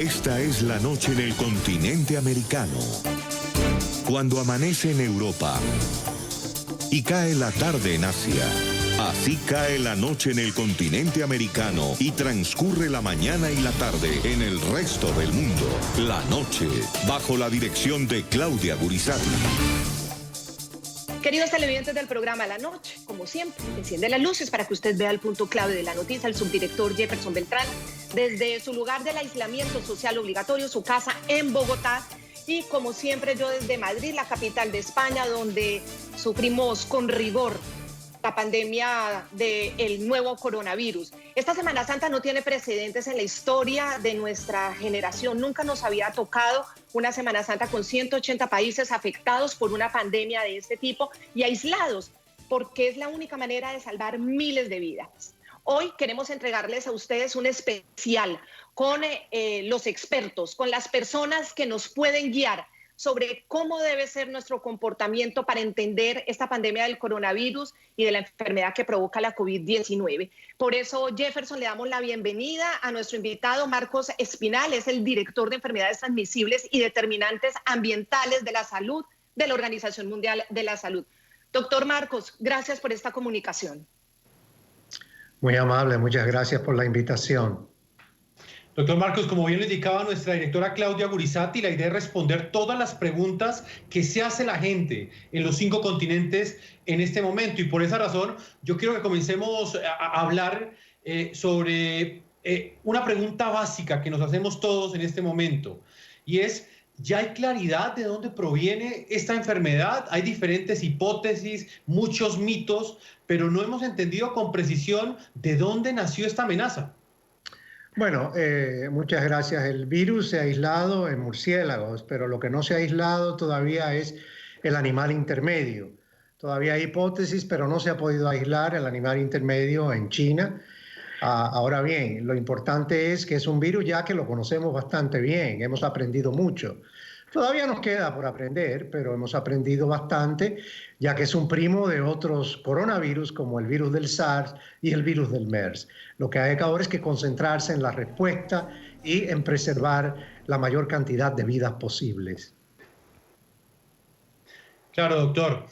Esta es la noche en el continente americano. Cuando amanece en Europa y cae la tarde en Asia. Así cae la noche en el continente americano y transcurre la mañana y la tarde en el resto del mundo. La noche, bajo la dirección de Claudia Gurizati. Queridos televidentes del programa La Noche, como siempre, enciende las luces para que usted vea el punto clave de la noticia. El subdirector Jefferson Beltrán, desde su lugar del aislamiento social obligatorio, su casa en Bogotá, y como siempre yo desde Madrid, la capital de España, donde sufrimos con rigor la pandemia del nuevo coronavirus. Esta Semana Santa no tiene precedentes en la historia de nuestra generación. Nunca nos había tocado una Semana Santa con 180 países afectados por una pandemia de este tipo y aislados, porque es la única manera de salvar miles de vidas. Hoy queremos entregarles a ustedes un especial con los expertos, con las personas que nos pueden guiar sobre cómo debe ser nuestro comportamiento para entender esta pandemia del coronavirus y de la enfermedad que provoca la COVID-19. Por eso, Jefferson, le damos la bienvenida a nuestro invitado Marcos Espinal, es el director de Enfermedades Transmisibles y Determinantes Ambientales de la Salud de la Organización Mundial de la Salud. Doctor Marcos, gracias por esta comunicación. Muy amable, muchas gracias por la invitación. Doctor Marcos, como bien lo indicaba nuestra directora Claudia Gurizati, la idea es responder todas las preguntas que se hace la gente en los 5 continentes en este momento. Y por esa razón, yo quiero que comencemos a hablar sobre una pregunta básica que nos hacemos todos en este momento. Y es, ¿ya hay claridad de dónde proviene esta enfermedad? Hay diferentes hipótesis, muchos mitos, pero no hemos entendido con precisión de dónde nació esta amenaza. Bueno, muchas gracias. El virus se ha aislado en murciélagos, pero lo que no se ha aislado todavía es el animal intermedio. Todavía hay hipótesis, pero no se ha podido aislar el animal intermedio en China. Ahora bien, lo importante es que es un virus ya que lo conocemos bastante bien, hemos aprendido mucho. Todavía nos queda por aprender, pero hemos aprendido bastante, ya que es un primo de otros coronavirus como el virus del SARS y el virus del MERS. Lo que hay ahora es que concentrarse en la respuesta y en preservar la mayor cantidad de vidas posibles. Claro, doctor.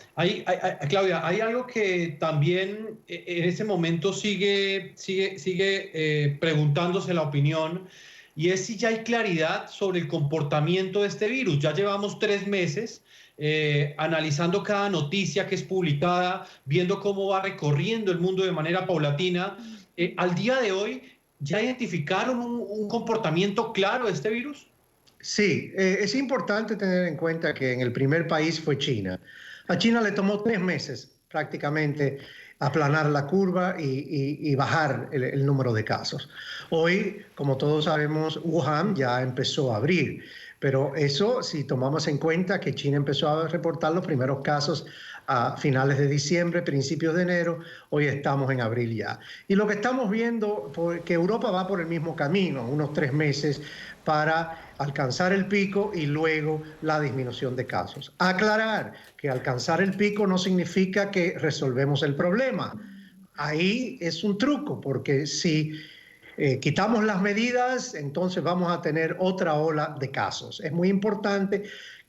Claudia, hay algo que también en ese momento sigue preguntándose la opinión, y es si ya hay claridad sobre el comportamiento de este virus. Ya llevamos 3 meses analizando cada noticia que es publicada, viendo cómo va recorriendo el mundo de manera paulatina. Al día de hoy, ¿ya identificaron un comportamiento claro de este virus? Sí, es importante tener en cuenta que en el primer país fue China. A China le tomó 3 meses prácticamente aplanar la curva y bajar el número de casos. Hoy, como todos sabemos, Wuhan ya empezó a abrir, pero eso si tomamos en cuenta que China empezó a reportar los primeros casos a finales de diciembre, principios de enero, hoy estamos en abril ya. Y lo que estamos viendo, que Europa va por el mismo camino, unos 3 meses para alcanzar el pico y luego la disminución de casos. Aclarar que alcanzar el pico no significa que resolvemos el problema. Ahí es un truco, porque si quitamos las medidas, entonces vamos a tener otra ola de casos. Es muy importante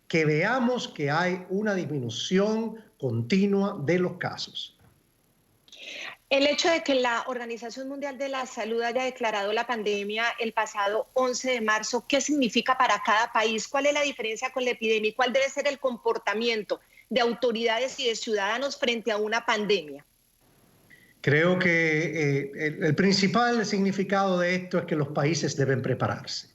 que veamos que hay una disminución continua de los casos. El hecho de que la Organización Mundial de la Salud haya declarado la pandemia el pasado 11 de marzo, ¿qué significa para cada país? ¿Cuál es la diferencia con la epidemia? ¿Cuál debe ser el comportamiento de autoridades y de ciudadanos frente a una pandemia? Creo que el principal significado de esto es que los países deben prepararse,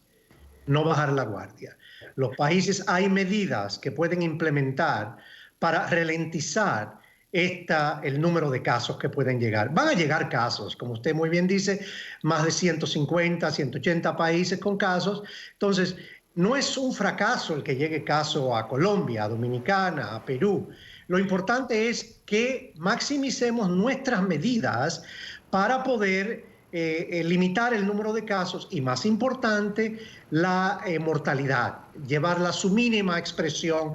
no bajar la guardia. Los países, hay medidas que pueden implementar para ralentizar el número de casos que pueden llegar. Van a llegar casos, como usted muy bien dice, más de 150, 180 países con casos. Entonces, no es un fracaso el que llegue caso a Colombia, a Dominicana, a Perú. Lo importante es que maximicemos nuestras medidas para poder limitar el número de casos y, más importante, la mortalidad, llevarla a su mínima expresión,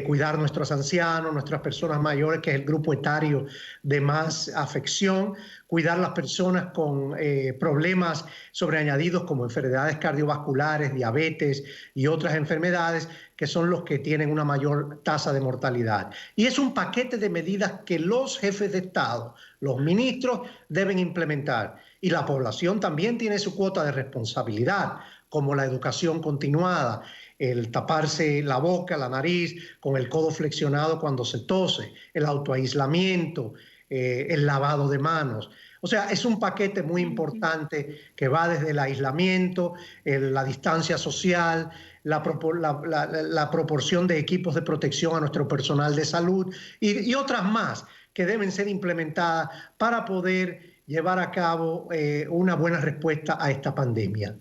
cuidar nuestros ancianos, nuestras personas mayores, que es el grupo etario de más afección, cuidar las personas con problemas sobreañadidos como enfermedades cardiovasculares, diabetes y otras enfermedades, que son los que tienen una mayor tasa de mortalidad. Y es un paquete de medidas que los jefes de Estado, los ministros, deben implementar. Y la población también tiene su cuota de responsabilidad, como la educación continuada, el taparse la boca, la nariz con el codo flexionado cuando se tose, el autoaislamiento, el lavado de manos. O sea, es un paquete muy importante que va desde el aislamiento, la distancia social, la proporción de equipos de protección a nuestro personal de salud y otras más que deben ser implementadas para poder llevar a cabo una buena respuesta a esta pandemia.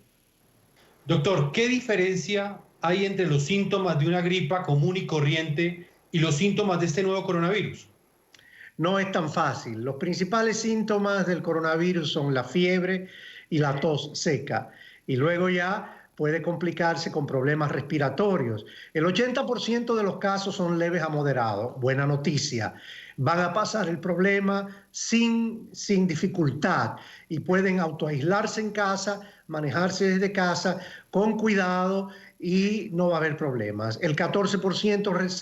Doctor, ¿qué diferencia hay entre los síntomas de una gripa común y corriente y los síntomas de este nuevo coronavirus? No es tan fácil. Los principales síntomas del coronavirus son la fiebre y la tos seca. Y luego ya puede complicarse con problemas respiratorios. El 80% de los casos son leves a moderados. Buena noticia. Van a pasar el problema sin dificultad y pueden autoaislarse en casa, manejarse desde casa con cuidado y no va a haber problemas. El 14% es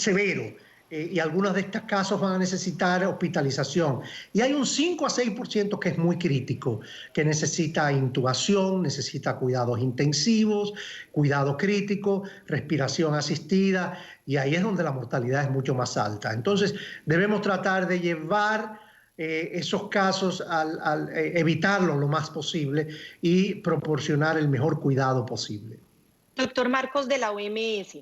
severo y algunos de estos casos van a necesitar hospitalización. Y hay un 5 a 6% que es muy crítico, que necesita intubación, necesita cuidados intensivos, cuidado crítico, respiración asistida, y ahí es donde la mortalidad es mucho más alta. Entonces debemos tratar de llevar esos casos evitarlos lo más posible y proporcionar el mejor cuidado posible. Doctor Marcos, de la OMS,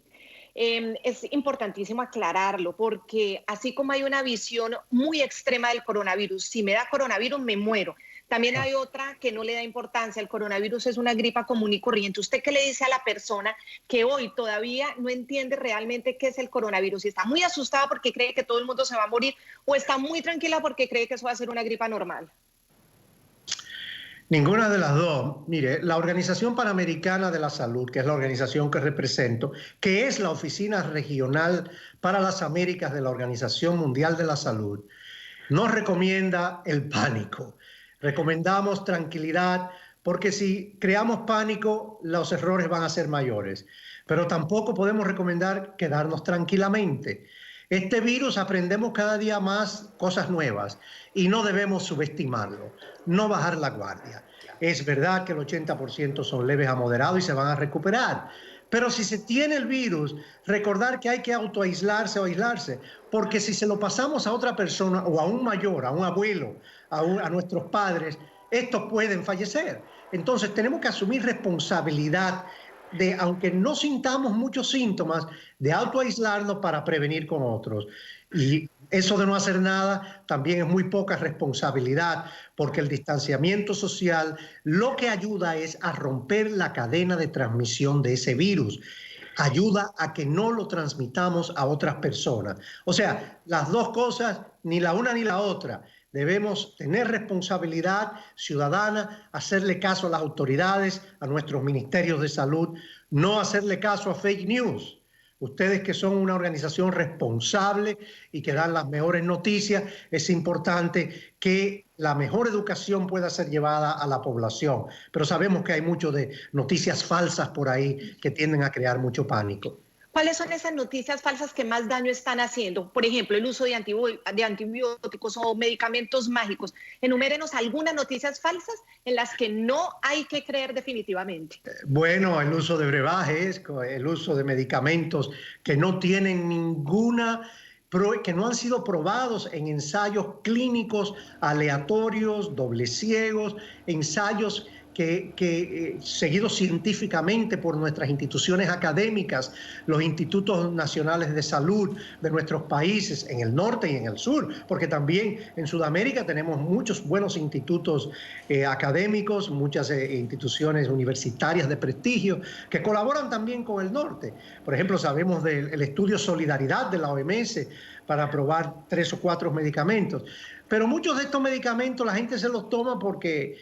es importantísimo aclararlo porque así como hay una visión muy extrema del coronavirus, si me da coronavirus me muero, también hay otra que no le da importancia. El coronavirus es una gripa común y corriente. ¿Usted qué le dice a la persona que hoy todavía no entiende realmente qué es el coronavirus? Si está muy asustada porque cree que todo el mundo se va a morir o está muy tranquila porque cree que eso va a ser una gripa normal. Ninguna de las dos. Mire, la Organización Panamericana de la Salud, que es la organización que represento, que es la oficina regional para las Américas de la Organización Mundial de la Salud, nos recomienda el pánico. Recomendamos tranquilidad, porque si creamos pánico, los errores van a ser mayores. Pero tampoco podemos recomendar quedarnos tranquilamente. Este virus aprendemos cada día más cosas nuevas y no debemos subestimarlo, no bajar la guardia. Es verdad que el 80% son leves a moderados y se van a recuperar, pero si se tiene el virus, recordar que hay que autoaislarse o aislarse, porque si se lo pasamos a otra persona o a un mayor, a un abuelo, a nuestros padres, estos pueden fallecer. Entonces tenemos que asumir responsabilidad de, aunque no sintamos muchos síntomas, de autoaislarnos para prevenir con otros. Y eso de no hacer nada también es muy poca responsabilidad, porque el distanciamiento social lo que ayuda es a romper la cadena de transmisión de ese virus. Ayuda a que no lo transmitamos a otras personas. O sea, las dos cosas, ni la una ni la otra. Debemos tener responsabilidad ciudadana, hacerle caso a las autoridades, a nuestros ministerios de salud, no hacerle caso a fake news. Ustedes que son una organización responsable y que dan las mejores noticias, es importante que la mejor educación pueda ser llevada a la población. Pero sabemos que hay mucho de noticias falsas por ahí que tienden a crear mucho pánico. ¿Cuáles son esas noticias falsas que más daño están haciendo? Por ejemplo, el uso de antibióticos o medicamentos mágicos. Enumérenos algunas noticias falsas en las que no hay que creer definitivamente. Bueno, el uso de brebajes, el uso de medicamentos que no tienen que no han sido probados en ensayos clínicos aleatorios, doble ciegos, ensayos seguidos científicamente por nuestras instituciones académicas, los institutos nacionales de salud de nuestros países en el norte y en el sur, porque también en Sudamérica tenemos muchos buenos institutos académicos, muchas instituciones universitarias de prestigio que colaboran también con el norte. Por ejemplo, sabemos del estudio Solidaridad de la OMS para probar 3 o 4 medicamentos. Pero muchos de estos medicamentos la gente se los toma porque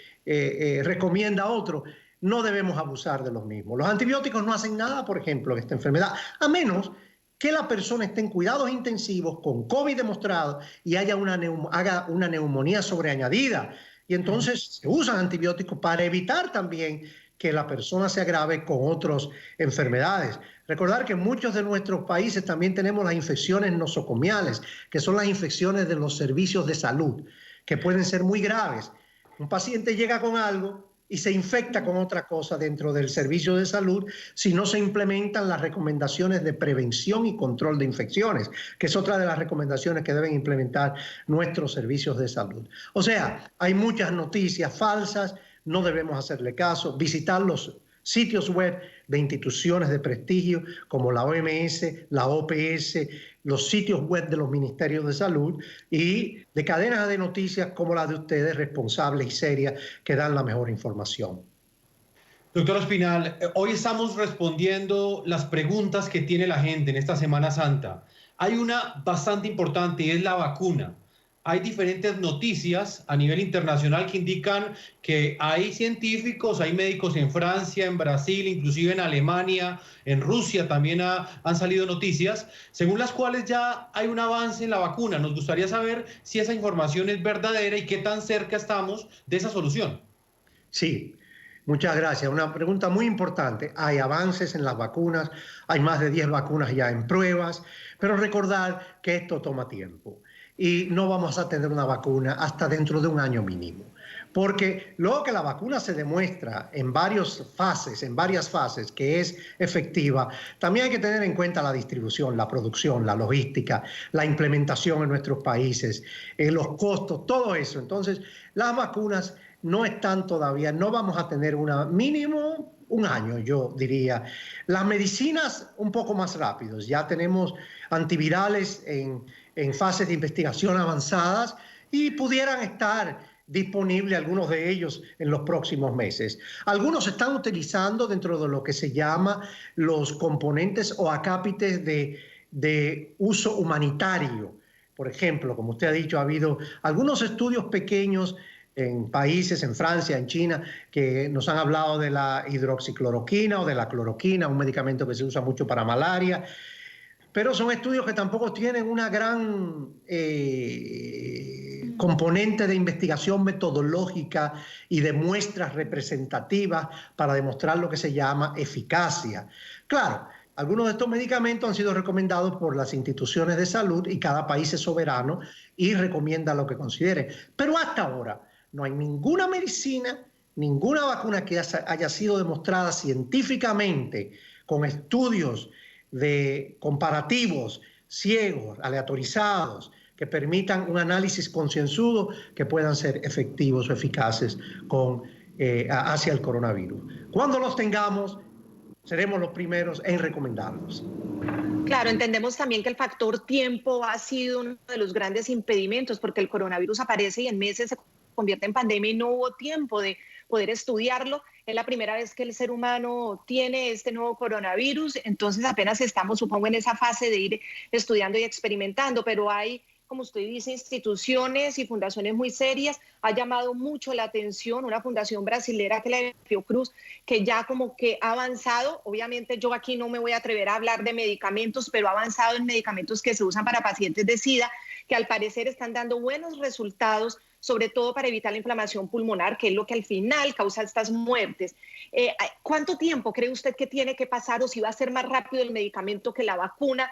recomienda a otro. No debemos abusar de los mismos. Los antibióticos no hacen nada, por ejemplo, en esta enfermedad, a menos que la persona esté en cuidados intensivos con COVID demostrado y haga una neumonía sobreañadida. Y entonces se usan antibióticos para evitar también que la persona se agrave con otras enfermedades. Recordar que en muchos de nuestros países también tenemos las infecciones nosocomiales, que son las infecciones de los servicios de salud, que pueden ser muy graves. Un paciente llega con algo y se infecta con otra cosa dentro del servicio de salud si no se implementan las recomendaciones de prevención y control de infecciones, que es otra de las recomendaciones que deben implementar nuestros servicios de salud. O sea, hay muchas noticias falsas, no debemos hacerle caso, visitar los sitios web de instituciones de prestigio como la OMS, la OPS, los sitios web de los ministerios de salud y de cadenas de noticias como la de ustedes, responsables y serias, que dan la mejor información. Doctor Ospinal, hoy estamos respondiendo las preguntas que tiene la gente en esta Semana Santa. Hay una bastante importante y es la vacuna. Hay diferentes noticias a nivel internacional que indican que hay científicos, hay médicos en Francia, en Brasil, inclusive en Alemania, en Rusia también han salido noticias, según las cuales ya hay un avance en la vacuna. Nos gustaría saber si esa información es verdadera y qué tan cerca estamos de esa solución. Sí. Muchas gracias. Una pregunta muy importante. Hay avances en las vacunas, hay más de 10 vacunas ya en pruebas, pero recordar que esto toma tiempo y no vamos a tener una vacuna hasta dentro de un año mínimo. Porque luego que la vacuna se demuestra en varias fases que es efectiva, también hay que tener en cuenta la distribución, la producción, la logística, la implementación en nuestros países, los costos, todo eso. Entonces, las vacunas no están todavía, no vamos a tener una mínimo un año, yo diría. Las medicinas un poco más rápidos, ya tenemos antivirales en fases de investigación avanzadas y pudieran estar disponibles algunos de ellos en los próximos meses. Algunos se están utilizando dentro de lo que se llama los componentes o acápites de uso humanitario. Por ejemplo, como usted ha dicho, ha habido algunos estudios pequeños en países, en Francia, en China, que nos han hablado de la hidroxicloroquina o de la cloroquina, un medicamento que se usa mucho para malaria, pero son estudios que tampoco tienen una gran componente de investigación metodológica y de muestras representativas para demostrar lo que se llama eficacia. Claro, algunos de estos medicamentos han sido recomendados por las instituciones de salud y cada país es soberano y recomienda lo que considere. Pero hasta ahora no hay ninguna medicina, ninguna vacuna que haya sido demostrada científicamente con estudios de comparativos, ciegos, aleatorizados, que permitan un análisis concienzudo que puedan ser efectivos o eficaces hacia el coronavirus. Cuando los tengamos, seremos los primeros en recomendarlos. Claro, entendemos también que el factor tiempo ha sido uno de los grandes impedimentos, porque el coronavirus aparece y en meses se convierte en pandemia y no hubo tiempo de poder estudiarlo. Es la primera vez que el ser humano tiene este nuevo coronavirus, entonces apenas estamos, supongo, en esa fase de ir estudiando y experimentando, pero hay, como usted dice, instituciones y fundaciones muy serias. Ha llamado mucho la atención una fundación brasilera, que es la de Fiocruz, que ya como que ha avanzado. Obviamente yo aquí no me voy a atrever a hablar de medicamentos, pero ha avanzado en medicamentos que se usan para pacientes de SIDA, que al parecer están dando buenos resultados, sobre todo para evitar la inflamación pulmonar, que es lo que al final causa estas muertes. ¿Cuánto tiempo cree usted que tiene que pasar, o si va a ser más rápido el medicamento que la vacuna?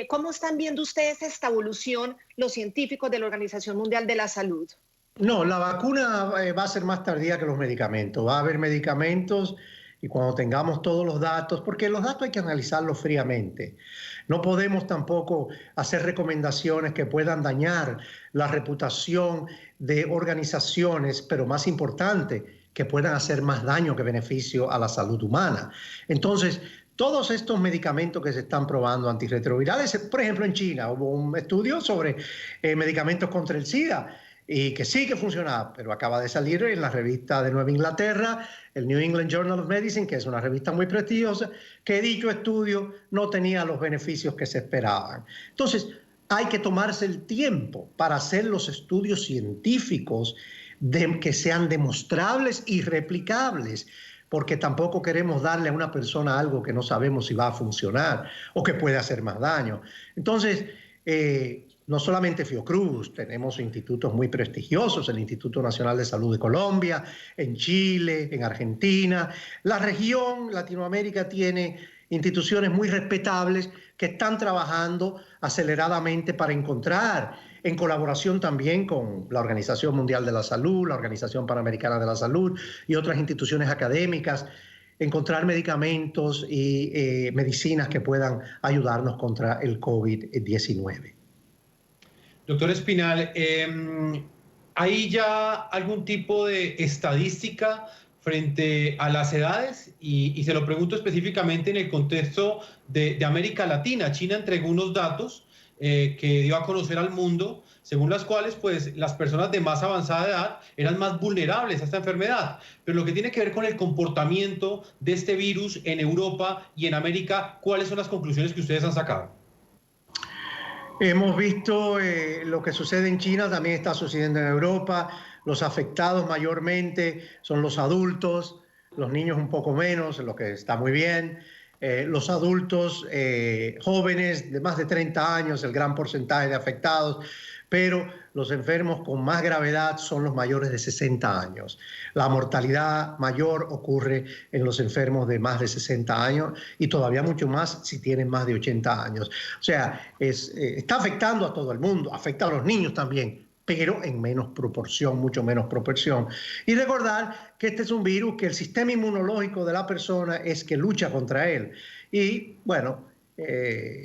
¿Cómo están viendo ustedes esta evolución los científicos de la Organización Mundial de la Salud? No, la vacuna va a ser más tardía que los medicamentos. Va a haber medicamentos y cuando tengamos todos los datos, porque los datos hay que analizarlos fríamente. No podemos tampoco hacer recomendaciones que puedan dañar la reputación de organizaciones, pero más importante, que puedan hacer más daño que beneficio a la salud humana. Entonces, todos estos medicamentos que se están probando antirretrovirales, por ejemplo en China hubo un estudio sobre medicamentos contra el SIDA, y que sí que funcionaba, pero acaba de salir en la revista de Nueva Inglaterra, el New England Journal of Medicine, que es una revista muy prestigiosa, que dicho estudio no tenía los beneficios que se esperaban. Entonces, hay que tomarse el tiempo para hacer los estudios científicos que sean demostrables y replicables, porque tampoco queremos darle a una persona algo que no sabemos si va a funcionar o que puede hacer más daño. Entonces, no solamente Fiocruz, tenemos institutos muy prestigiosos, el Instituto Nacional de Salud de Colombia, en Chile, en Argentina. La región Latinoamérica tiene instituciones muy respetables que están trabajando aceleradamente para encontrar, en colaboración también con la Organización Mundial de la Salud, la Organización Panamericana de la Salud y otras instituciones académicas, encontrar medicamentos y medicinas que puedan ayudarnos contra el COVID-19. Doctor Espinal, ¿hay ya algún tipo de estadística frente a las edades? Y se lo pregunto específicamente en el contexto de América Latina. China entregó unos datos que dio a conocer al mundo, según las cuales pues, las personas de más avanzada edad eran más vulnerables a esta enfermedad. Pero lo que tiene que ver con el comportamiento de este virus en Europa y en América, ¿cuáles son las conclusiones que ustedes han sacado? Hemos visto lo que sucede en China, también está sucediendo en Europa. Los afectados mayormente son los adultos, los niños un poco menos, lo que está muy bien. Los adultos jóvenes de más de 30 años, el gran porcentaje de afectados, pero los enfermos con más gravedad son los mayores de 60 años. La mortalidad mayor ocurre en los enfermos de más de 60 años y todavía mucho más si tienen más de 80 años. O sea, está afectando a todo el mundo, afecta a los niños también, pero en menos proporción, mucho menos proporción. Y recordar que este es un virus que el sistema inmunológico de la persona es que lucha contra él. Y bueno,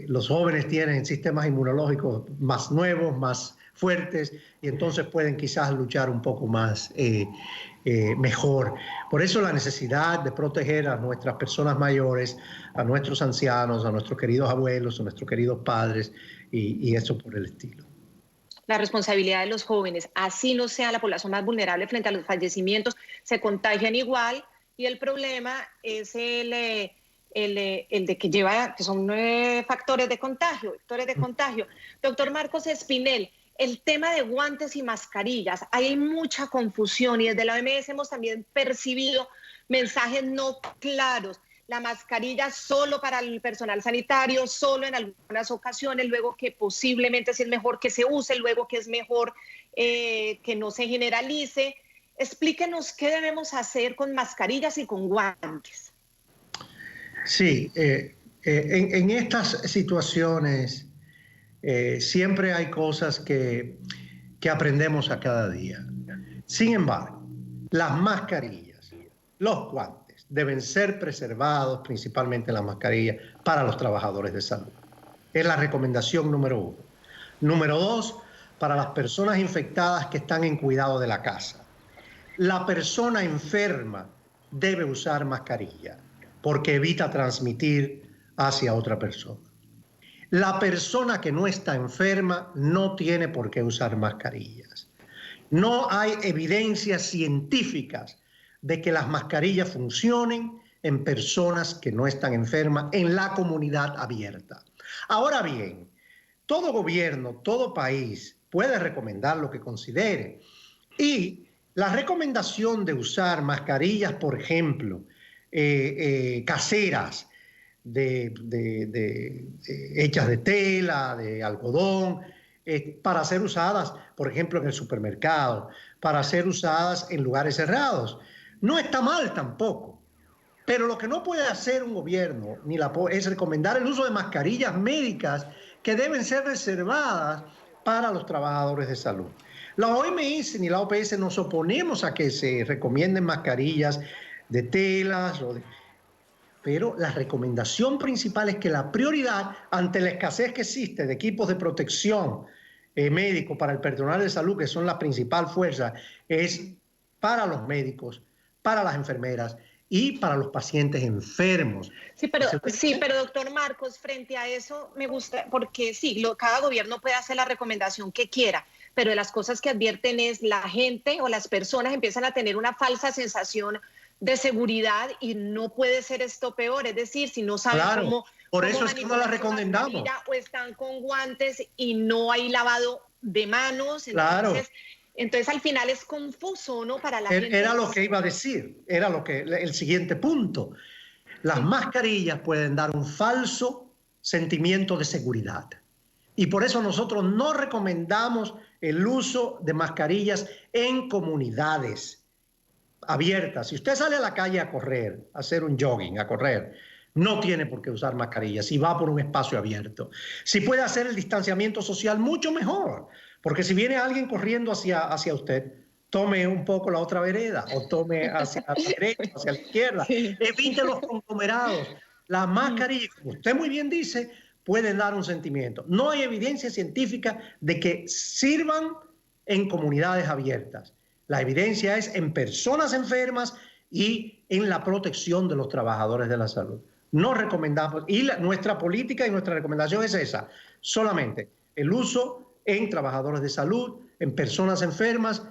los jóvenes tienen sistemas inmunológicos más nuevos, más fuertes, y entonces pueden quizás luchar un poco más mejor. Por eso la necesidad de proteger a nuestras personas mayores, a nuestros ancianos, a nuestros queridos abuelos, a nuestros queridos padres, y eso por el estilo. La responsabilidad de los jóvenes, así no sea la población más vulnerable frente a los fallecimientos, se contagian igual, y el problema es el de que son factores de contagio, vectores de contagio. Doctor Marcos Espinel, el tema de guantes y mascarillas, hay mucha confusión y desde la OMS hemos también percibido mensajes no claros. La mascarilla solo para el personal sanitario, solo en algunas ocasiones, luego que posiblemente sí es mejor que se use, luego que es mejor que no se generalice. Explíquenos qué debemos hacer con mascarillas y con guantes. Sí, en estas situaciones siempre hay cosas que aprendemos a cada día. Sin embargo, las mascarillas, los guantes, deben ser preservados, principalmente las mascarillas, para los trabajadores de salud. Es la recomendación número 1. Número 2, para las personas infectadas que están en cuidado de la casa. La persona enferma debe usar mascarilla porque evita transmitir hacia otra persona. La persona que no está enferma no tiene por qué usar mascarillas. No hay evidencias científicas de que las mascarillas funcionen en personas que no están enfermas en la comunidad abierta. Ahora bien, todo gobierno, todo país puede recomendar lo que considere. Y la recomendación de usar mascarillas, por ejemplo, caseras, hechas de tela, de algodón, para ser usadas, por ejemplo, en el supermercado, para ser usadas en lugares cerrados. No está mal tampoco, pero lo que no puede hacer un gobierno es recomendar el uso de mascarillas médicas que deben ser reservadas para los trabajadores de salud. La OMS ni la OPS nos oponemos a que se recomienden mascarillas de telas pero la recomendación principal es que la prioridad ante la escasez que existe de equipos de protección médico para el personal de salud, que son la principal fuerza, es para los médicos, para las enfermeras y para los pacientes enfermos. Sí, pero doctor Marcos, frente a eso me gusta, porque sí, cada gobierno puede hacer la recomendación que quiera, pero de las cosas que advierten es la gente o las personas empiezan a tener una falsa sensación de seguridad y no puede ser esto peor. Es decir, si no saben por eso es que no la recomendamos. O están con guantes y no hay lavado de manos. Entonces al final es confuso, ¿no? Para la gente. Era lo que iba a decir, el siguiente punto. Las mascarillas pueden dar un falso sentimiento de seguridad. Y por eso nosotros no recomendamos el uso de mascarillas en comunidades abiertas. Si usted sale a la calle a correr, a hacer un jogging, a correr, no tiene por qué usar mascarillas si va por un espacio abierto. Si puede hacer el distanciamiento social, mucho mejor. Porque si viene alguien corriendo hacia usted, tome un poco la otra vereda o tome hacia la derecha, hacia la izquierda. Evite los conglomerados. Las mascarillas, como usted muy bien dice, pueden dar un sentimiento. No hay evidencia científica de que sirvan en comunidades abiertas. La evidencia es en personas enfermas y en la protección de los trabajadores de la salud. No recomendamos, y nuestra política y nuestra recomendación es esa, solamente el uso en trabajadores de salud, en personas enfermas,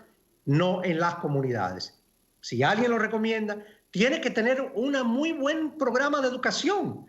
no en las comunidades. Si alguien lo recomienda, tiene que tener un muy buen programa de educación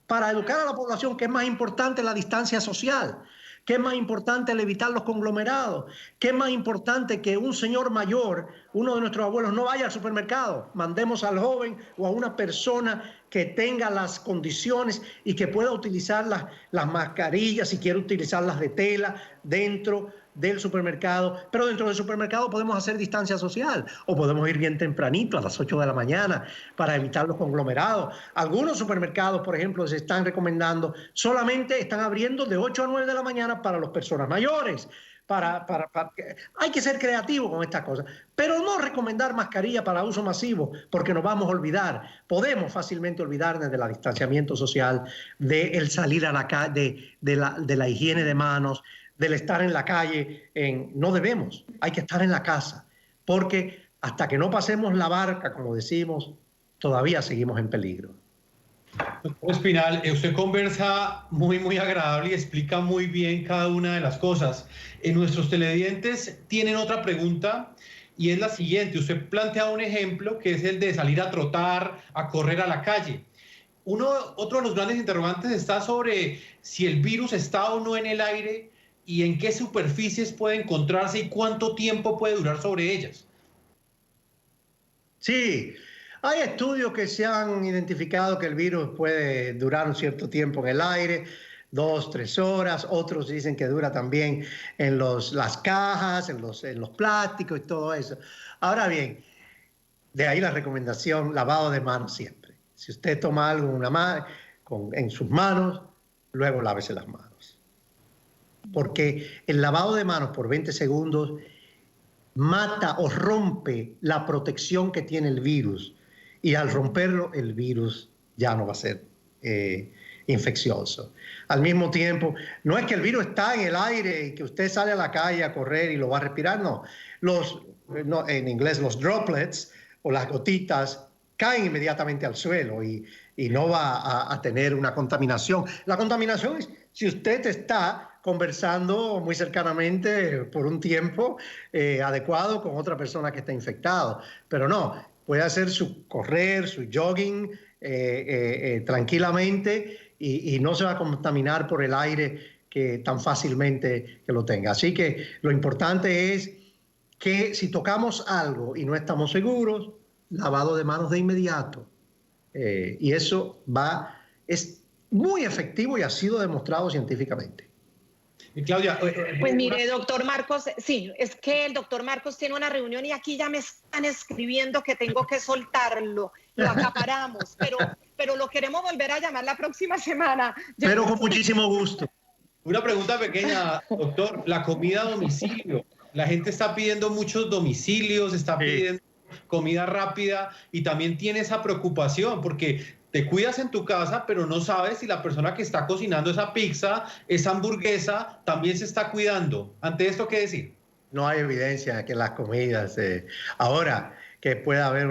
para educar a la población, que es más importante la distancia social, que es más importante el evitar los conglomerados, que es más importante que un señor mayor, uno de nuestros abuelos, no vaya al supermercado. Mandemos al joven o a una persona que tenga las condiciones y que pueda utilizar las mascarillas, si quiere utilizarlas de tela, dentro del supermercado. Pero dentro del supermercado podemos hacer distancia social o podemos ir bien tempranito, a las 8 de la mañana, para evitar los conglomerados. Algunos supermercados, por ejemplo, se están recomendando, solamente están abriendo de 8 a 9 de la mañana para las personas mayores. Hay que ser creativo con estas cosas, pero no recomendar mascarilla para uso masivo, porque nos vamos a olvidar, podemos fácilmente olvidarnos del distanciamiento social, del salir a la calle, de la higiene de manos, del estar en la calle. No debemos, hay que estar en la casa, porque hasta que no pasemos la barca, como decimos, todavía seguimos en peligro. Doctor Espinal, usted conversa muy agradable y explica muy bien cada una de las cosas. Nuestros televidentes tienen otra pregunta y es la siguiente. Usted plantea un ejemplo que es el de salir a trotar, a correr a la calle. Otro de los grandes interrogantes está sobre si el virus está o no en el aire y en qué superficies puede encontrarse y cuánto tiempo puede durar sobre ellas. Sí. Hay estudios que se han identificado que el virus puede durar un cierto tiempo en el aire, 2, 3 horas. Otros dicen que dura también en las cajas, en los plásticos y todo eso. Ahora bien, de ahí la recomendación, lavado de manos siempre. Si usted toma algo en sus manos, luego lávese las manos. Porque el lavado de manos por 20 segundos mata o rompe la protección que tiene el virus. Y al romperlo, el virus ya no va a ser infeccioso. Al mismo tiempo, no es que el virus está en el aire y que usted sale a la calle a correr y lo va a respirar, no. En inglés, los droplets o las gotitas caen inmediatamente al suelo y no va a tener una contaminación. La contaminación es si usted está conversando muy cercanamente por un tiempo adecuado con otra persona que está infectado. Pero no. Puede hacer su correr, su jogging tranquilamente y no se va a contaminar por el aire que tan fácilmente que lo tenga. Así que lo importante es que si tocamos algo y no estamos seguros, lavado de manos de inmediato. Y eso es muy efectivo y ha sido demostrado científicamente. Y Claudia, pues mire, doctor Marcos, sí, es que el doctor Marcos tiene una reunión y aquí ya me están escribiendo que tengo que soltarlo, lo acaparamos, pero lo queremos volver a llamar la próxima semana. Pero con muchísimo gusto. Una pregunta pequeña, doctor, la comida a domicilio. La gente está pidiendo muchos domicilios, está pidiendo comida rápida y también tiene esa preocupación porque te cuidas en tu casa, pero no sabes si la persona que está cocinando esa pizza, esa hamburguesa, también se está cuidando. Ante esto, ¿qué decir? No hay evidencia que en las comidas, ahora que pueda haber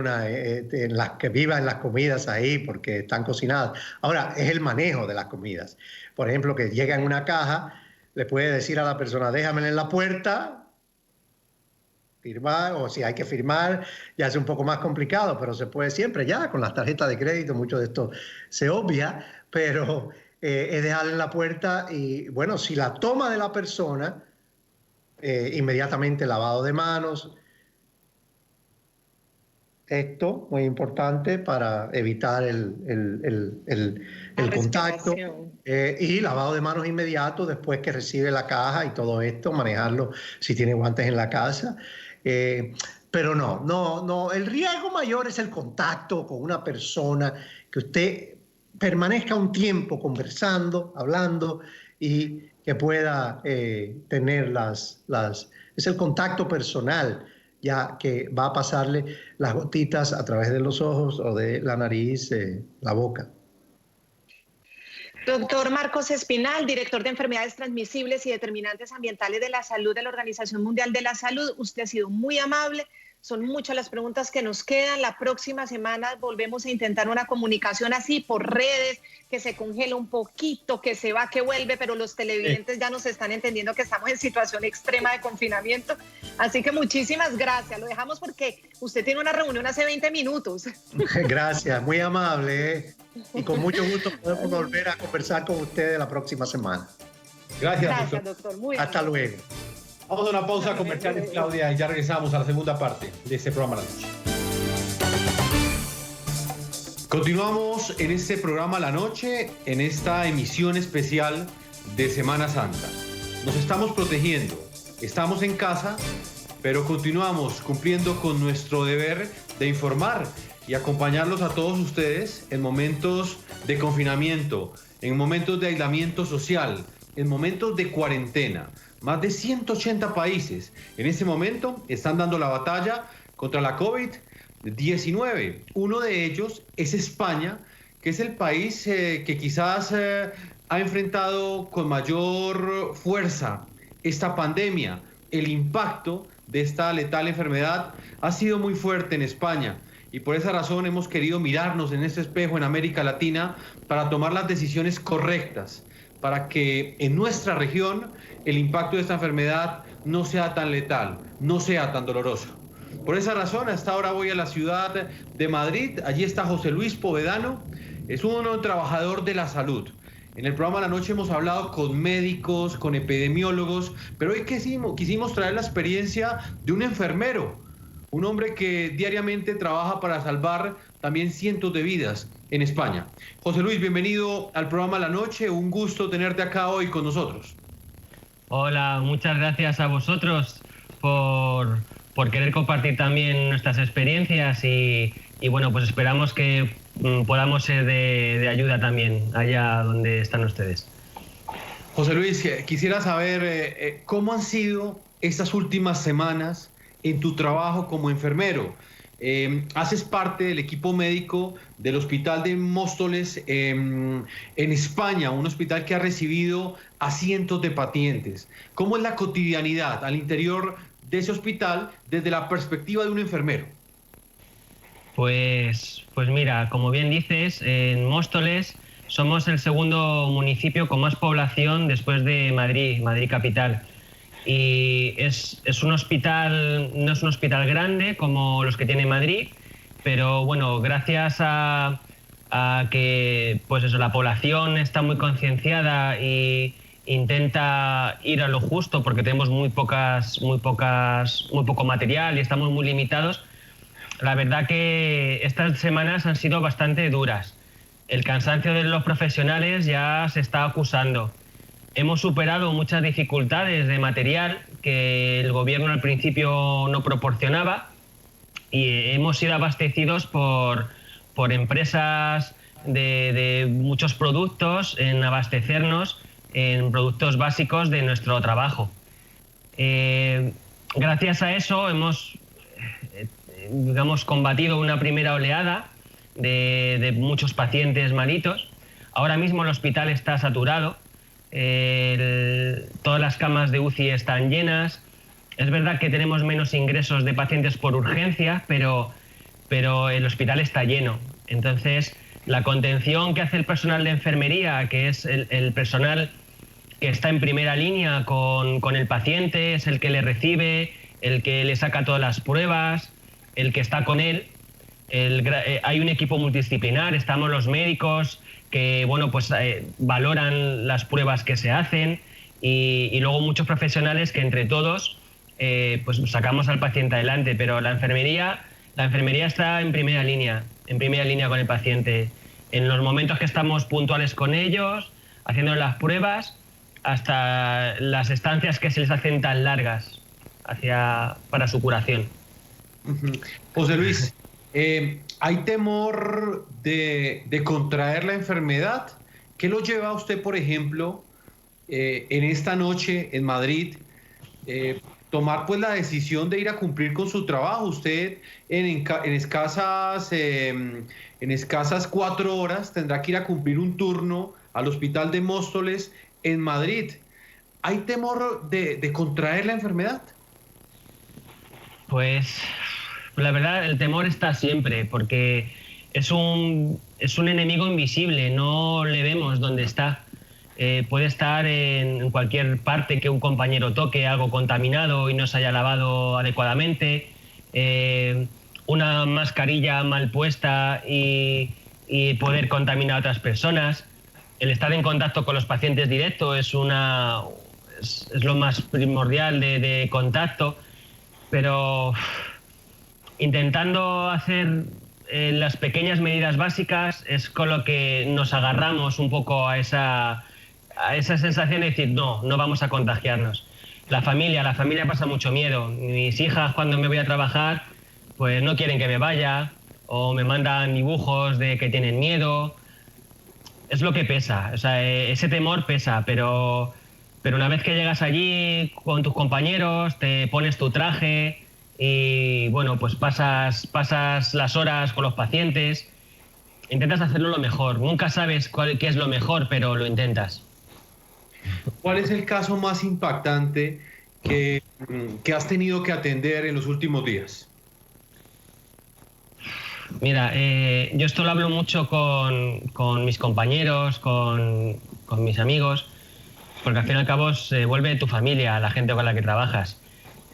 en las que vivan las comidas ahí porque están cocinadas. Ahora, es el manejo de las comidas. Por ejemplo, que llega en una caja, le puede decir a la persona, déjamela en la puerta, firmar, o si hay que firmar, ya es un poco más complicado, pero se puede siempre, ya con las tarjetas de crédito, mucho de esto se obvia, pero es dejarla en la puerta y, bueno, si la toma de la persona, inmediatamente lavado de manos, esto muy importante para evitar el contacto, y lavado de manos inmediato después que recibe la caja y todo esto, manejarlo si tiene guantes en la casa. Pero no, el riesgo mayor es el contacto con una persona, que usted permanezca un tiempo conversando, hablando y que pueda tener es el contacto personal, ya que va a pasarle las gotitas a través de los ojos o de la nariz, la boca. Doctor Marcos Espinal, director de Enfermedades Transmisibles y Determinantes Ambientales de la Salud de la Organización Mundial de la Salud, usted ha sido muy amable. Son muchas las preguntas que nos quedan. La próxima semana volvemos a intentar una comunicación así por redes, que se congela un poquito, que se va, que vuelve, pero los televidentes ya nos están entendiendo que estamos en situación extrema de confinamiento. Así que muchísimas gracias. Lo dejamos porque usted tiene una reunión hace 20 minutos. Gracias, muy amable. Y con mucho gusto podemos volver a conversar con ustedes la próxima semana. Gracias, doctor. Muy Hasta amable. luego. Vamos a una pausa comercial, Claudia, y ya regresamos a la segunda parte de este programa La Noche. Continuamos en este programa La Noche, en esta emisión especial de Semana Santa. Nos estamos protegiendo, estamos en casa, pero continuamos cumpliendo con nuestro deber de informar y acompañarlos a todos ustedes en momentos de confinamiento, en momentos de aislamiento social, en momentos de cuarentena. Más de 180 países en este momento están dando la batalla contra la COVID-19. Uno de ellos es España, que es el país que quizás ha enfrentado con mayor fuerza esta pandemia. El impacto de esta letal enfermedad ha sido muy fuerte en España. Y por esa razón hemos querido mirarnos en este espejo en América Latina para tomar las decisiones correctas, para que en nuestra región el impacto de esta enfermedad no sea tan letal, no sea tan doloroso. Por esa razón, hasta ahora voy a la ciudad de Madrid. Allí está José Luis Povedano, es un trabajador de la salud. En el programa La Noche hemos hablado con médicos, con epidemiólogos, pero hoy quisimos traer la experiencia de un enfermero, un hombre que diariamente trabaja para salvar también cientos de vidas en España. José Luis, bienvenido al programa La Noche, un gusto tenerte acá hoy con nosotros. Hola, muchas gracias a vosotros por querer compartir también nuestras experiencias y bueno, pues esperamos que podamos ser de ayuda también allá donde están ustedes. José Luis, quisiera saber cómo han sido estas últimas semanas en tu trabajo como enfermero. Haces parte del equipo médico del Hospital de Móstoles en España, un hospital que ha recibido a cientos de pacientes. ¿Cómo es la cotidianidad al interior de ese hospital desde la perspectiva de un enfermero? Pues mira, como bien dices, en Móstoles somos el segundo municipio con más población después de Madrid capital. Y es un hospital, no es un hospital grande como los que tiene Madrid, pero bueno, gracias a que pues eso, la población está muy concienciada y intenta ir a lo justo porque tenemos muy poco material y estamos muy limitados. La verdad que estas semanas han sido bastante duras. El cansancio de los profesionales ya se está acusando. Hemos superado muchas dificultades de material que el gobierno al principio no proporcionaba y hemos sido abastecidos por empresas de muchos productos en abastecernos en productos básicos de nuestro trabajo. Gracias a eso hemos combatido una primera oleada de muchos pacientes malitos. Ahora mismo el hospital está saturado, todas las camas de UCI están llenas. Es verdad que tenemos menos ingresos de pacientes por urgencia, pero el hospital está lleno. Entonces, la contención que hace el personal de enfermería, que es el personal que está en primera línea con el paciente, es el que le recibe, el que le saca todas las pruebas, el que está con él. Hay un equipo multidisciplinar, estamos los médicos que valoran las pruebas que se hacen y luego muchos profesionales que entre todos sacamos al paciente adelante. Pero la enfermería está en primera línea con el paciente. En los momentos que estamos puntuales con ellos, haciendo las pruebas, hasta las estancias que se les hacen tan largas para su curación. José Luis, ¿hay temor de contraer la enfermedad? ¿Qué lo lleva a usted, por ejemplo, en esta noche en Madrid, tomar pues la decisión de ir a cumplir con su trabajo? Usted en escasas 4 horas tendrá que ir a cumplir un turno al Hospital de Móstoles en Madrid. ¿Hay temor de contraer la enfermedad? Pues la verdad, el temor está siempre, porque es un enemigo invisible, no le vemos dónde está. Puede estar en cualquier parte que un compañero toque algo contaminado y no se haya lavado adecuadamente, una mascarilla mal puesta y poder contaminar a otras personas. El estar en contacto con los pacientes directo es lo más primordial de contacto, pero intentando hacer las pequeñas medidas básicas es con lo que nos agarramos un poco a esa sensación de decir no vamos a contagiarnos. La familia pasa mucho miedo. Mis hijas, cuando me voy a trabajar, pues no quieren que me vaya o me mandan dibujos de que tienen miedo. Es lo que pesa, o sea, ese temor pesa, pero una vez que llegas allí con tus compañeros, te pones tu traje y pues pasas las horas con los pacientes, intentas hacerlo lo mejor. Nunca sabes qué es lo mejor, pero lo intentas. ¿Cuál es el caso más impactante que has tenido que atender en los últimos días? Mira, yo esto lo hablo mucho con mis compañeros, con mis amigos, porque al fin y al cabo se vuelve tu familia, la gente con la que trabajas.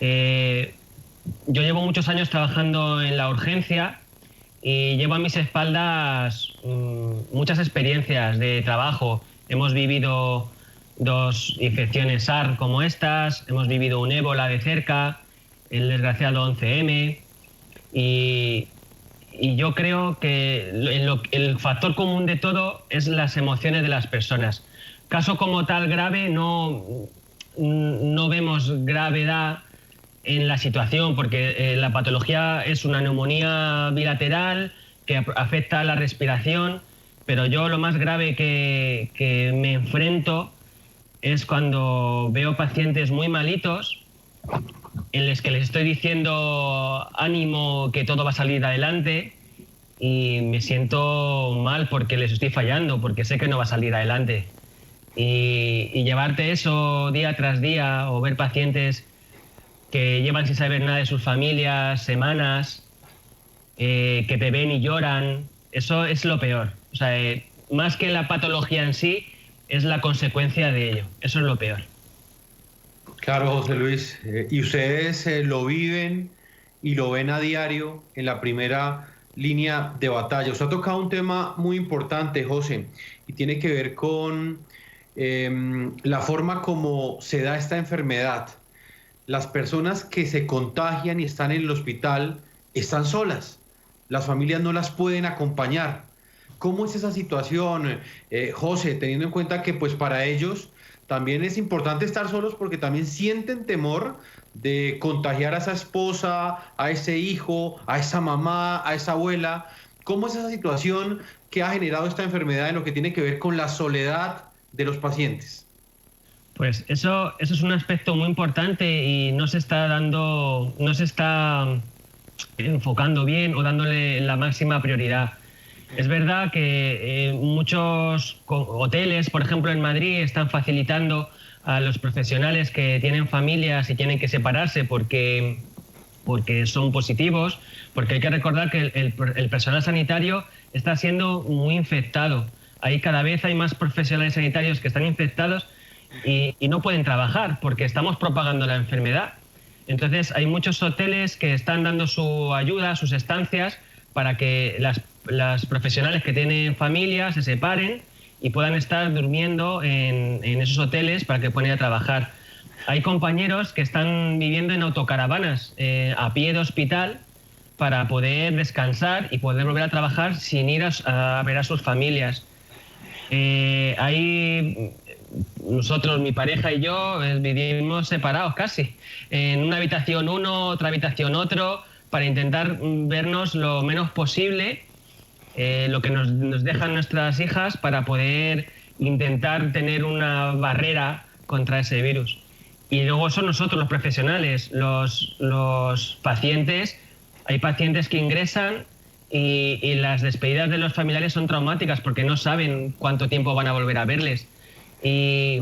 Yo llevo muchos años trabajando en la urgencia y llevo a mis espaldas muchas experiencias de trabajo. Hemos vivido 2 infecciones SARS como estas, hemos vivido un ébola de cerca, el desgraciado 11M, y yo creo que el factor común de todo es las emociones de las personas. Caso como tal grave, no vemos gravedad en la situación, porque la patología es una neumonía bilateral que afecta a la respiración, pero yo lo más grave que me enfrento es cuando veo pacientes muy malitos en los que les estoy diciendo ánimo, que todo va a salir adelante, y me siento mal porque les estoy fallando, porque sé que no va a salir adelante. Y llevarte eso día tras día, o ver pacientes que llevan sin saber nada de sus familias semanas, que te ven y lloran, eso es lo peor. O sea, más que la patología en sí, es la consecuencia de ello. Eso es lo peor. Claro, José Luis. Y ustedes lo viven y lo ven a diario en la primera línea de batalla. Usted ha tocado un tema muy importante, José, y tiene que ver con la forma como se da esta enfermedad. Las personas que se contagian y están en el hospital están solas. Las familias no las pueden acompañar. ¿Cómo es esa situación, José, teniendo en cuenta que pues para ellos también es importante estar solos porque también sienten temor de contagiar a esa esposa, a ese hijo, a esa mamá, a esa abuela? ¿Cómo es esa situación que ha generado esta enfermedad en lo que tiene que ver con la soledad de los pacientes? Pues eso es un aspecto muy importante y no se está enfocando bien o dándole la máxima prioridad. Es verdad que muchos hoteles, por ejemplo en Madrid, están facilitando a los profesionales que tienen familias y tienen que separarse porque son positivos, porque hay que recordar que el personal sanitario está siendo muy infectado. Cada vez hay más profesionales sanitarios que están infectados y no pueden trabajar porque estamos propagando la enfermedad. Entonces hay muchos hoteles que están dando su ayuda, sus estancias, para que las profesionales que tienen familia se separen y puedan estar durmiendo en esos hoteles para que puedan ir a trabajar. Hay compañeros que están viviendo en autocaravanas a pie de hospital para poder descansar y poder volver a trabajar sin ir a ver a sus familias. Nosotros, mi pareja y yo, vivimos separados casi, en una habitación uno, otra habitación otro, para intentar vernos lo menos posible, lo que nos dejan nuestras hijas, para poder intentar tener una barrera contra ese virus. Y luego son nosotros los profesionales, los pacientes. Hay pacientes que ingresan y las despedidas de los familiares son traumáticas porque no saben cuánto tiempo van a volver a verles. Y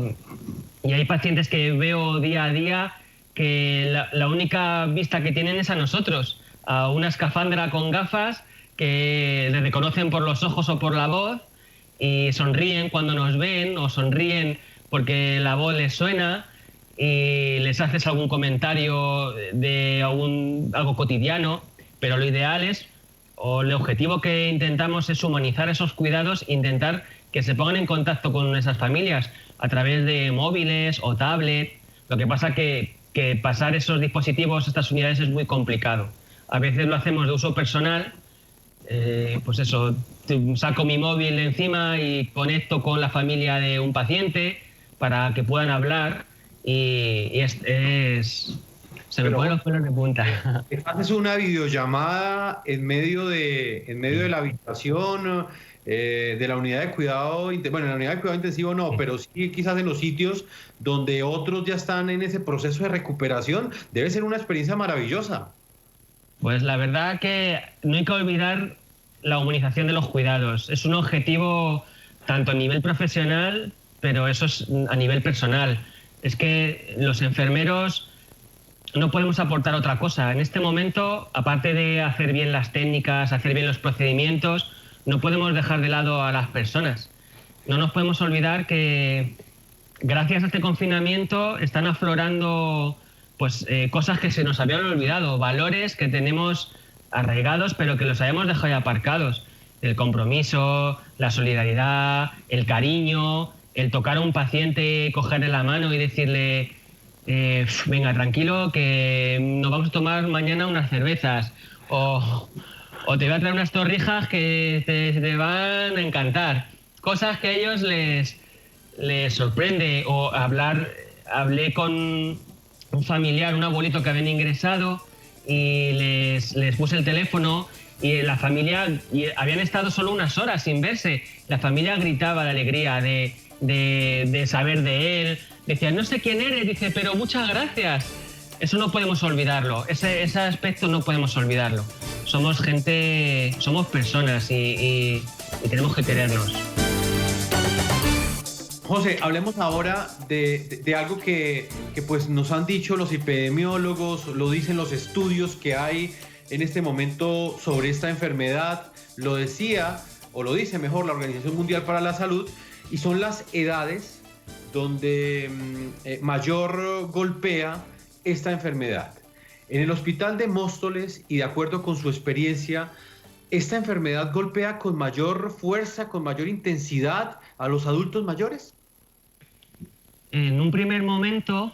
hay pacientes que veo día a día que la única vista que tienen es a nosotros, a una escafandra con gafas que les reconocen por los ojos o por la voz y sonríen cuando nos ven o sonríen porque la voz les suena y les haces algún comentario de algo cotidiano, pero lo ideal es, o el objetivo que intentamos es humanizar esos cuidados, intentar que se pongan en contacto con esas familias a través de móviles o tablet. Lo que pasa que pasar esos dispositivos a estas unidades es muy complicado. A veces lo hacemos de uso personal, pues eso, saco mi móvil de encima y conecto con la familia de un paciente para que puedan hablar y se me ponen los pelos de punta. Haces una videollamada en medio de la habitación de la unidad de cuidado, bueno, en la unidad de cuidado intensivo no, pero sí quizás en los sitios donde otros ya están en ese proceso de recuperación. Debe ser una experiencia maravillosa. Pues la verdad que no hay que olvidar la humanización de los cuidados. Es un objetivo tanto a nivel profesional, pero eso es a nivel personal. Es que los enfermeros no podemos aportar otra cosa. En este momento, aparte de hacer bien las técnicas, hacer bien los procedimientos, no podemos dejar de lado a las personas. No nos podemos olvidar que gracias a este confinamiento están aflorando pues cosas que se nos habían olvidado, valores que tenemos arraigados pero que los habíamos dejado ya aparcados. El compromiso, la solidaridad, el cariño, el tocar a un paciente, cogerle la mano y decirle venga, tranquilo, que nos vamos a tomar mañana unas cervezas o te voy a traer unas torrijas que te van a encantar. Cosas que a ellos les sorprende. O hablé con un familiar, un abuelito que habían ingresado y les puse el teléfono y la familia, y habían estado solo unas horas sin verse. La familia gritaba de alegría, de saber de él. Decía, no sé quién eres, dice, pero muchas gracias. Eso no podemos olvidarlo, ese aspecto no podemos olvidarlo. Somos gente, somos personas y tenemos que querernos. José, hablemos ahora de algo que pues nos han dicho los epidemiólogos, lo dicen los estudios que hay en este momento sobre esta enfermedad. Lo decía, o lo dice mejor, la Organización Mundial para la Salud, y son las edades donde mayor golpea esta enfermedad. En el hospital de Móstoles, y de acuerdo con su experiencia, ¿esta enfermedad golpea con mayor fuerza, con mayor intensidad a los adultos mayores? En un primer momento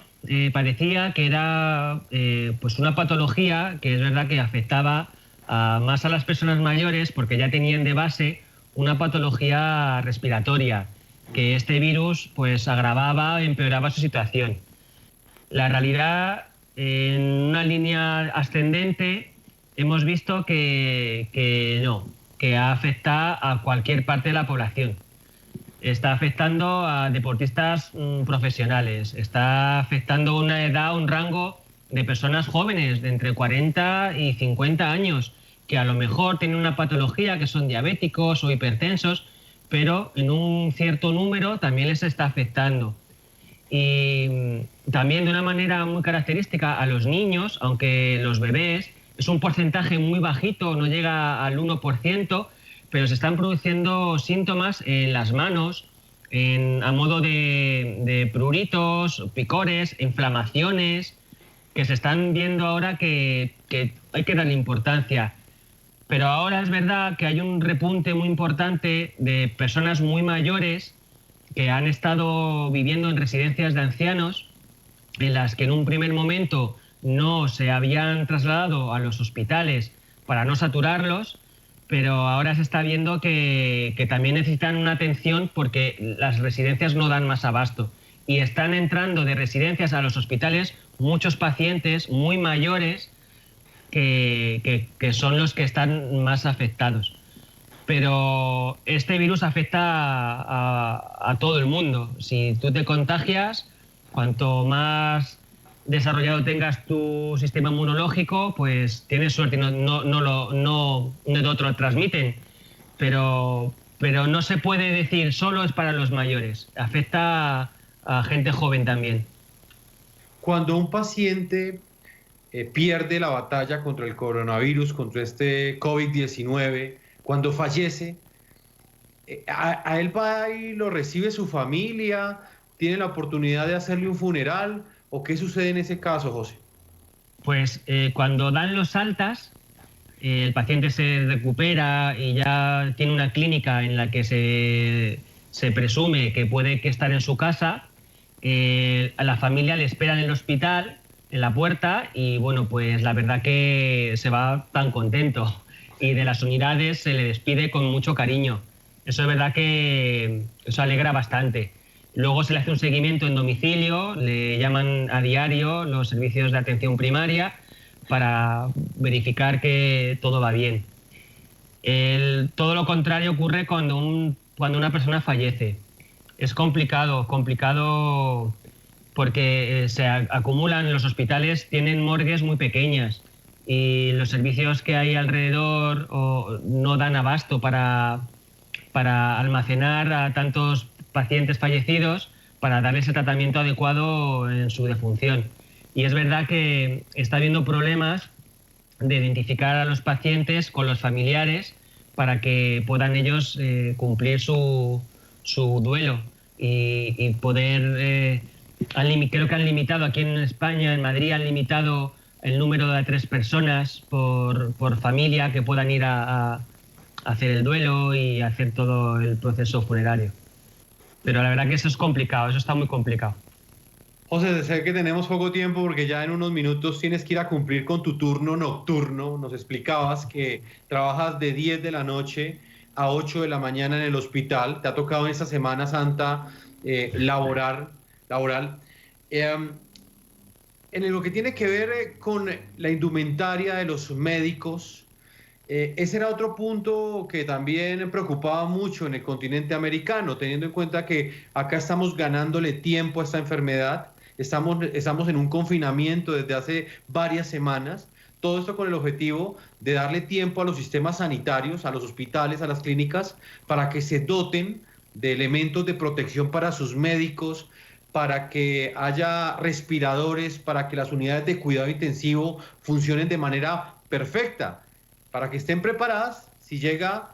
parecía que era pues una patología que es verdad que afectaba más a las personas mayores porque ya tenían de base una patología respiratoria, que este virus pues agravaba, empeoraba su situación. La realidad, en una línea ascendente, hemos visto que afecta a cualquier parte de la población. Está afectando a deportistas profesionales, está afectando una edad, un rango de personas jóvenes de entre 40 y 50 años que a lo mejor tienen una patología, que son diabéticos o hipertensos, pero en un cierto número también les está afectando. Y también de una manera muy característica a los niños, aunque los bebés es un porcentaje muy bajito, no llega al 1%, pero se están produciendo síntomas en las manos, a modo de pruritos, picores, inflamaciones, que se están viendo ahora que hay que darle importancia. Pero ahora es verdad que hay un repunte muy importante de personas muy mayores que han estado viviendo en residencias de ancianos, en las que en un primer momento no se habían trasladado a los hospitales para no saturarlos, pero ahora se está viendo que también necesitan una atención porque las residencias no dan más abasto. Y están entrando de residencias a los hospitales muchos pacientes muy mayores que son los que están más afectados. Pero este virus afecta a todo el mundo. Si tú te contagias, cuanto más desarrollado tengas tu sistema inmunológico, pues tienes suerte y no de otro lo transmiten. Pero no se puede decir solo es para los mayores. Afecta a gente joven también. Cuando un paciente pierde la batalla contra el coronavirus, contra este COVID-19, cuando fallece, a él va y lo recibe su familia, tiene la oportunidad de hacerle un funeral, ¿o qué sucede en ese caso, José? Pues cuando dan los altas, el paciente se recupera y ya tiene una clínica en la que se presume que puede estar en su casa, a la familia le espera en el hospital, en la puerta, y bueno, pues la verdad que se va tan contento. Y de las unidades se le despide con mucho cariño. Eso es verdad que eso alegra bastante. Luego se le hace un seguimiento en domicilio, le llaman a diario los servicios de atención primaria para verificar que todo va bien. Todo lo contrario ocurre cuando una persona fallece. Es complicado porque se acumulan en los hospitales, tienen morgues muy pequeñas y los servicios que hay alrededor no dan abasto para almacenar a tantos pacientes fallecidos, para darles el tratamiento adecuado en su defunción. Y es verdad que está habiendo problemas de identificar a los pacientes con los familiares para que puedan ellos cumplir su duelo y poder... creo que han limitado aquí en España, en Madrid, han limitado el número de 3 personas por familia que puedan ir a hacer el duelo y hacer todo el proceso funerario. Pero la verdad que eso es complicado, eso está muy complicado. José, sé que tenemos poco tiempo porque ya en unos minutos tienes que ir a cumplir con tu turno nocturno. Nos explicabas que trabajas de 10 de la noche a 8 de la mañana en el hospital. Te ha tocado en esta Semana Santa laboral. En lo que tiene que ver con la indumentaria de los médicos, ese era otro punto que también preocupaba mucho en el continente americano, teniendo en cuenta que acá estamos ganándole tiempo a esta enfermedad, estamos en un confinamiento desde hace varias semanas, todo esto con el objetivo de darle tiempo a los sistemas sanitarios, a los hospitales, a las clínicas, para que se doten de elementos de protección para sus médicos, para que haya respiradores, para que las unidades de cuidado intensivo funcionen de manera perfecta, para que estén preparadas si llega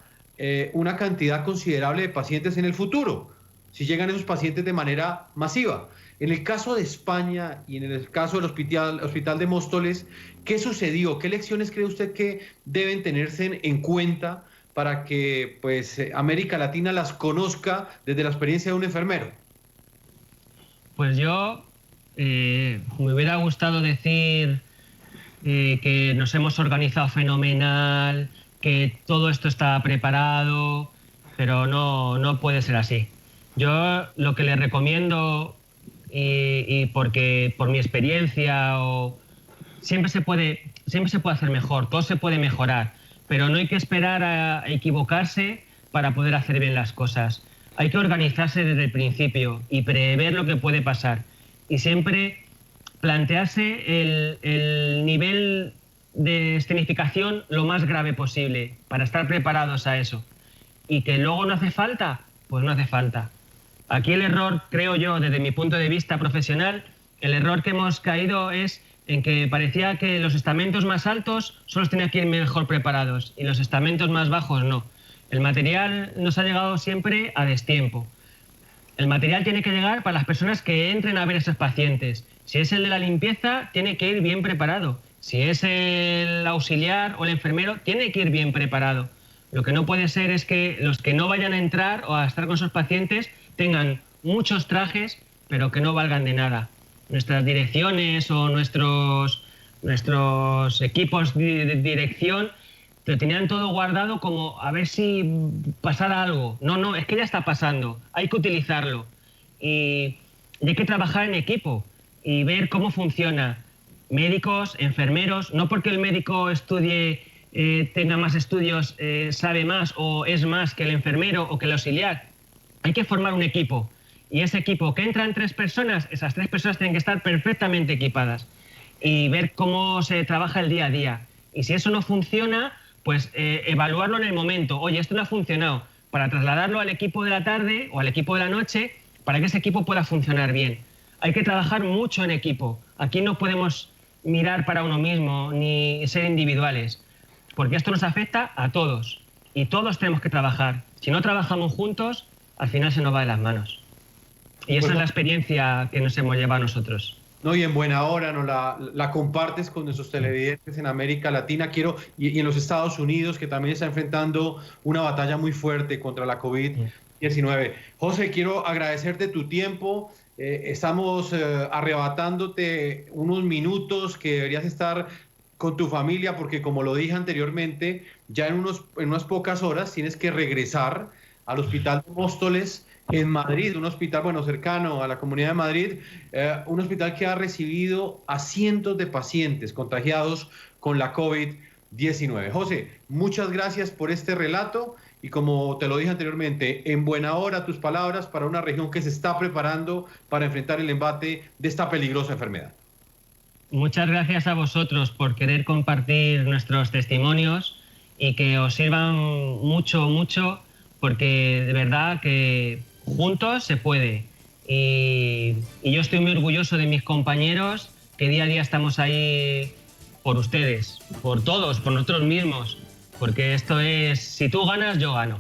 una cantidad considerable de pacientes en el futuro, si llegan esos pacientes de manera masiva. En el caso de España y en el caso del hospital de Móstoles, ¿qué sucedió? ¿Qué lecciones cree usted que deben tenerse en cuenta para que pues, América Latina las conozca desde la experiencia de un enfermero? Pues yo me hubiera gustado decir que nos hemos organizado fenomenal, que todo esto está preparado, pero no puede ser así. Yo lo que le recomiendo, y porque por mi experiencia, siempre se puede hacer mejor, todo se puede mejorar, pero no hay que esperar a equivocarse para poder hacer bien las cosas. Hay que organizarse desde el principio y prever lo que puede pasar. Y siempre plantearse el nivel de escenificación lo más grave posible, para estar preparados a eso. Y que luego no hace falta, pues no hace falta. Aquí el error, creo yo, desde mi punto de vista profesional, el error que hemos caído es en que parecía que los estamentos más altos solo los tenían que ir mejor preparados y los estamentos más bajos no. El material nos ha llegado siempre a destiempo. El material tiene que llegar para las personas que entren a ver a esos pacientes. Si es el de la limpieza, tiene que ir bien preparado. Si es el auxiliar o el enfermero, tiene que ir bien preparado. Lo que no puede ser es que los que no vayan a entrar o a estar con esos pacientes tengan muchos trajes, pero que no valgan de nada. Nuestras direcciones o nuestros equipos de dirección lo tenían todo guardado como a ver si pasara algo. No, es que ya está pasando, hay que utilizarlo. Y hay que trabajar en equipo y ver cómo funciona. Médicos, enfermeros, no porque el médico estudie, tenga más estudios, sabe más o es más que el enfermero o que el auxiliar. Hay que formar un equipo. Y ese equipo que entran 3 personas, esas 3 personas tienen que estar perfectamente equipadas y ver cómo se trabaja el día a día. Y si eso no funciona, pues evaluarlo en el momento. Oye, esto no ha funcionado, para trasladarlo al equipo de la tarde o al equipo de la noche para que ese equipo pueda funcionar bien. Hay que trabajar mucho en equipo. Aquí no podemos mirar para uno mismo ni ser individuales, porque esto nos afecta a todos y todos tenemos que trabajar. Si no trabajamos juntos, al final se nos va de las manos. Y esa es la experiencia que nos hemos llevado nosotros. No, y en buena hora no la compartes con nuestros televidentes en América Latina y en los Estados Unidos, que también está enfrentando una batalla muy fuerte contra la COVID-19. José, quiero agradecerte tu tiempo. Estamos arrebatándote unos minutos que deberías estar con tu familia, porque como lo dije anteriormente, ya en unas pocas horas tienes que regresar al Hospital de Móstoles en Madrid, un hospital, bueno, cercano a la Comunidad de Madrid, un hospital que ha recibido a cientos de pacientes contagiados con la COVID-19. José, muchas gracias por este relato y como te lo dije anteriormente, en buena hora tus palabras para una región que se está preparando para enfrentar el embate de esta peligrosa enfermedad. Muchas gracias a vosotros por querer compartir nuestros testimonios y que os sirvan mucho, mucho, porque de verdad que juntos se puede. Y yo estoy muy orgulloso de mis compañeros, que día a día estamos ahí por ustedes, por todos, por nosotros mismos, porque esto es, si tú ganas, yo gano.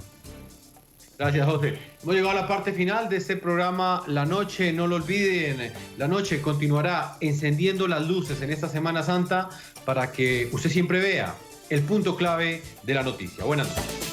Gracias, José. Hemos llegado a la parte final de este programa La Noche. No lo olviden, La Noche continuará encendiendo las luces en esta Semana Santa para que usted siempre vea el punto clave de la noticia. Buenas noches.